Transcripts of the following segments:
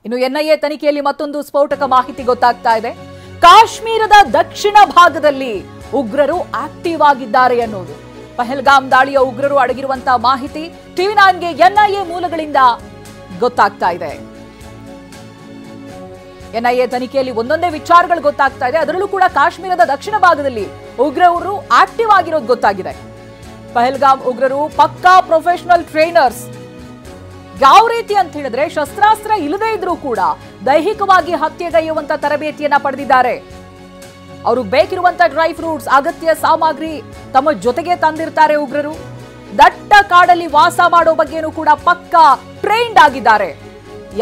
ಇನ್ನು ಎನ್ಐಎ ತನಿಖೆಯಲ್ಲಿ ಮತ್ತೊಂದು ಸ್ಫೋಟಕ ಮಾಹಿತಿ ಗೊತ್ತಾಗ್ತಾ ಇದೆ. ಕಾಶ್ಮೀರದ ದಕ್ಷಿಣ ಭಾಗದಲ್ಲಿ ಉಗ್ರರು ಆಕ್ಟಿವ್ ಆಗಿದ್ದಾರೆ ಅನ್ನೋದು. ಪಹಲ್ಗಾಮ್ ದಾಳಿಯ ಉಗ್ರರು ಅಡಗಿರುವಂತಹ ಮಾಹಿತಿ ಟಿವಿ9ಗೆ ಎನ್ಐಎ ಮೂಲಗಳಿಂದ ಗೊತ್ತಾಗ್ತಾ ಇದೆ. ಎನ್ಐಎ ತನಿಖೆಯಲ್ಲಿ ಒಂದೊಂದೇ ವಿಚಾರಗಳು ಗೊತ್ತಾಗ್ತಾ ಇದೆ. ಅದರಲ್ಲೂ ಕೂಡ ಕಾಶ್ಮೀರದ ದಕ್ಷಿಣ ಭಾಗದಲ್ಲಿ ಉಗ್ರರು ಆಕ್ಟಿವ್ ಆಗಿರೋದು ಗೊತ್ತಾಗಿದೆ. ಪಹಲ್ಗಾಮ್ ಉಗ್ರರು ಪಕ್ಕಾ ಪ್ರೊಫೆಷನಲ್ ಟ್ರೈನರ್ಸ್. ಯಾವ ರೀತಿ ಅಂತ ಹೇಳಿದ್ರೆ ಶಸ್ತ್ರಾಸ್ತ್ರ ಇಲ್ಲದೇ ಇದ್ರೂ ಕೂಡ ದೈಹಿಕವಾಗಿ ಹತ್ಯೆಗೈಯುವಂತ ತರಬೇತಿಯನ್ನ ಪಡೆದಿದ್ದಾರೆ. ಅವರು ಬೇಕಿರುವಂತ ಡ್ರೈ ಫ್ರೂಟ್ಸ್, ಅಗತ್ಯ ಸಾಮಗ್ರಿ ತಮ್ಮ ಜೊತೆಗೆ ತಂದಿರ್ತಾರೆ ಉಗ್ರರು. ದಟ್ಟ ಕಾಡಲ್ಲಿ ವಾಸ ಮಾಡೋ ಬಗ್ಗೆನೂ ಕೂಡ ಪಕ್ಕಾ ಟ್ರೈನ್ಡ್ ಆಗಿದ್ದಾರೆ.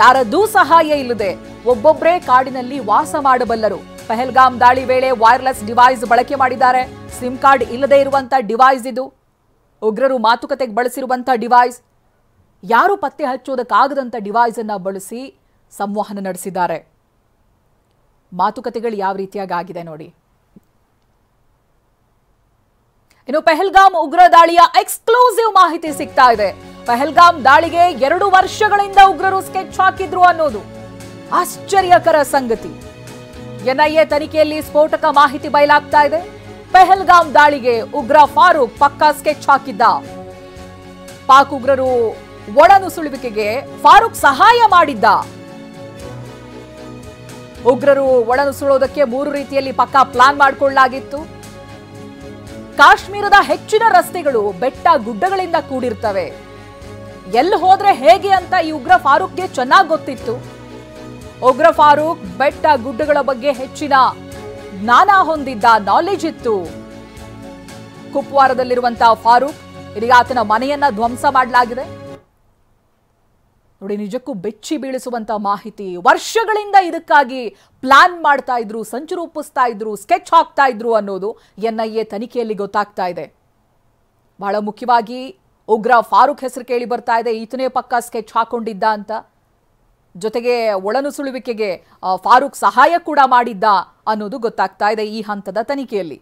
ಯಾರದ್ದೂ ಸಹಾಯ ಇಲ್ಲದೆ ಒಬ್ಬೊಬ್ಬರೇ ಕಾಡಿನಲ್ಲಿ ವಾಸ ಮಾಡಬಲ್ಲರು. ಪಹಲ್ಗಾಮ್ ದಾಳಿ ವೇಳೆ ವೈರ್ಲೆಸ್ ಡಿವೈಸ್ ಬಳಕೆ ಮಾಡಿದ್ದಾರೆ. ಸಿಮ್ ಕಾರ್ಡ್ ಇಲ್ಲದೆ ಇರುವಂತ ಡಿವೈಸ್ ಇದು. ಉಗ್ರರು ಮಾತುಕತೆಗೆ ಬಳಸಿರುವಂತ ಡಿವೈಸ್, ಯಾರು ಪತ್ತೆ ಹಚ್ಚೋದಕ್ಕಾಗದಂತ ಡಿವೈಸ್ ಅನ್ನ ಬಳಸಿ ಸಂವಹನ ನಡೆಸಿದ್ದಾರೆ. ಮಾತುಕತೆಗಳು ಯಾವ ರೀತಿಯಾಗಿ ಆಗಿದೆ ನೋಡಿ. ಇನ್ನು ಪಹಲ್ಗಾಮ್ ಉಗ್ರ ದಾಳಿಯ ಎಕ್ಸ್ಕ್ಲೂಸಿವ್ ಮಾಹಿತಿ ಸಿಗ್ತಾ ಇದೆ. ಪಹಲ್ಗಾಮ್ ದಾಳಿಗೆ 2 ವರ್ಷಗಳಿಂದ ಉಗ್ರರು ಸ್ಕೆಚ್ ಹಾಕಿದ್ರು ಅನ್ನೋದು ಆಶ್ಚರ್ಯಕರ ಸಂಗತಿ. ಎನ್ಐಎ ತನಿಖೆಯಲ್ಲಿ ಸ್ಫೋಟಕ ಮಾಹಿತಿ ಬಯಲಾಗ್ತಾ ಇದೆ. ಪಹಲ್ಗಾಮ್ ದಾಳಿಗೆ ಉಗ್ರ ಫಾರೂಕ್ ಪಕ್ಕಾ ಸ್ಕೆಚ್ ಹಾಕಿದ್ದ. ಪಾಕ್ ಉಗ್ರರು ಒಳನುಸುಳುವಿಕೆಗೆ ಫಾರೂಕ್ ಸಹಾಯ ಮಾಡಿದ್ದ. ಉಗ್ರರು ಒಳನುಸುಳೋದಕ್ಕೆ 3 ರೀತಿಯಲ್ಲಿ ಪಕ್ಕಾ ಪ್ಲಾನ್ ಮಾಡಿಕೊಳ್ಳಲಾಗಿತ್ತು. ಕಾಶ್ಮೀರದ ಹೆಚ್ಚಿನ ರಸ್ತೆಗಳು ಬೆಟ್ಟ ಗುಡ್ಡಗಳಿಂದ ಕೂಡಿರ್ತವೆ. ಎಲ್ಲಿ ಹೋದ್ರೆ ಹೇಗೆ ಅಂತ ಈ ಉಗ್ರ ಫಾರೂಕ್ಗೆ ಚೆನ್ನಾಗಿ ಗೊತ್ತಿತ್ತು. ಉಗ್ರ ಫಾರೂಕ್ ಬೆಟ್ಟ ಗುಡ್ಡಗಳ ಬಗ್ಗೆ ಹೆಚ್ಚಿನ ಜ್ಞಾನ ಹೊಂದಿದ್ದ, ನಾಲೆಜ್ ಇತ್ತು. ಕುಪ್ವಾರದಲ್ಲಿರುವಂತಹ ಫಾರೂಕ್ ಇದೀಗ ಆತನ ಮನೆಯನ್ನ ಧ್ವಂಸ ಮಾಡಲಾಗಿದೆ. ನೋಡಿ, ನಿಜಕ್ಕೂ ಬೆಚ್ಚಿ ಬೀಳಿಸುವಂತ ಮಾಹಿತಿ. ವರ್ಷಗಳಿಂದ ಇದಕ್ಕಾಗಿ ಪ್ಲಾನ್ ಮಾಡ್ತಾ ಇದ್ರು, ಸಂಚು ರೂಪಿಸ್ತಾ ಇದ್ರು, ಸ್ಕೆಚ್ ಹಾಕ್ತಾ ಇದ್ರು ಅನ್ನೋದು ಎನ್ಐಎ ತನಿಖೆಯಲ್ಲಿ ಗೊತ್ತಾಗ್ತಾ ಇದೆ. ಬಹಳ ಮುಖ್ಯವಾಗಿ ಉಗ್ರ ಫಾರೂಕ್ ಹೆಸರು ಕೇಳಿ ಬರ್ತಾ ಇದೆ. ಈತನೇ ಪಕ್ಕಾ ಸ್ಕೆಚ್ ಹಾಕೊಂಡಿದ್ದ ಅಂತ. ಜೊತೆಗೆ ಒಳನುಸುಳುವಿಕೆಗೆ ಫಾರೂಕ್ ಸಹಾಯ ಕೂಡ ಮಾಡಿದ್ದ ಅನ್ನೋದು ಗೊತ್ತಾಗ್ತಾ ಇದೆ ಈ ಹಂತದ ತನಿಖೆಯಲ್ಲಿ.